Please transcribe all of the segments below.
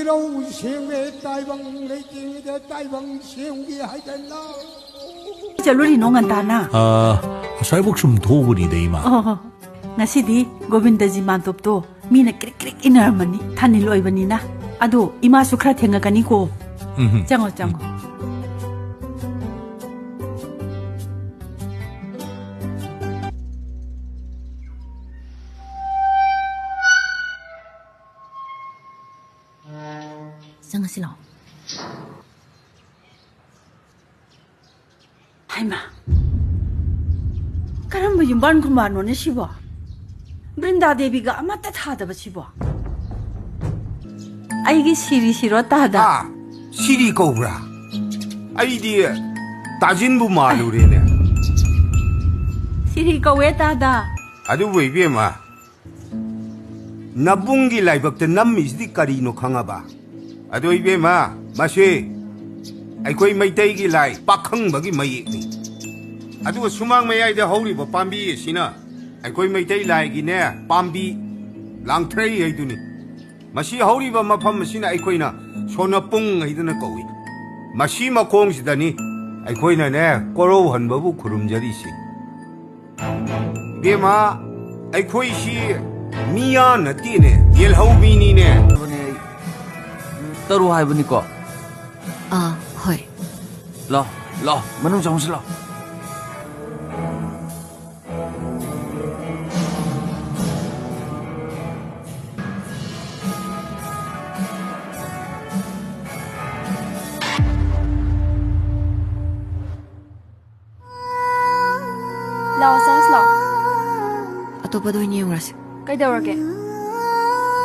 lâu xiên về tai bằng lấy chuyện để tai bằng xiên đi hay đến nó 저 루리 농한다나. 쌀복숭 도구리데 이마. 나시디 고빈다지 만톱도 미나 크릭크릭 이나르마니 타니 로이바니나. 아도 이마수 크라 탱가가니고. 짱어 짱어. 짱어시로. 하이마. 그럼 윤반 그만오네 시보. 브린다 데비가 아마따 타다바 시보. 아이게 시리 싫어 따다. 아, 시리 거우라. 아이디 따진부 말로래네. 시리가 왜 따다? 아주 왜비마. 나bun기 라이박때 남미스디 까리노 강아봐. 아주 왜비마 마시. 아이코이 마이테이기 라이 빠컹버기 마이니. 아주 수망 마야이데 허우리버 밤비 시나. 아이코이 마이테이 라이기네 밤비 랑트레이 해두니. 마시 허우리버 마팜 시나 아이코이나 소나뿡 해두나 거위. 마시 마콩시다니. 아이코이나네 꼬로우 한버부 구름자리시. 베마 아이코이시 미야 나띠네 옐하우비니네. 따로 하이브니까. 아, 헐. 라, 만ung 정신 라. Lao sans lao. Atopado niya yung ras. Kaidawarge.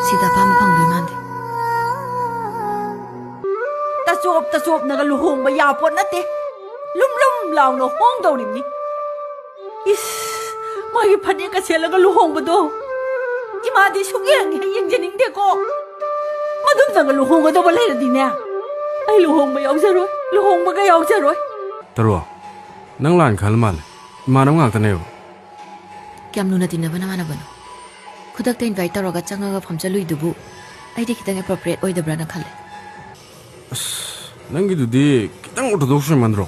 Sida pa mapang mande. 따숩 나가 루홍 야포 나테. 룸룸 라우노 홍도림니. 이스 마이 파니까 셀라가 루홍버도. 이마디 슈게랑 행진닝데고. 마둠상가 루홍거도 벌레르디네. 아이 루홍바 야우자로. 루홍바가 야우자로. 따로 nang lan kalmal manam ngak tanew Kiam nuna tinaba naman na bano. Kudakta invite taro gat changaga phamchaluy dubu. Ay di kitang appropriate oy dabra na khale. nang gi du di kitang orthodox mandro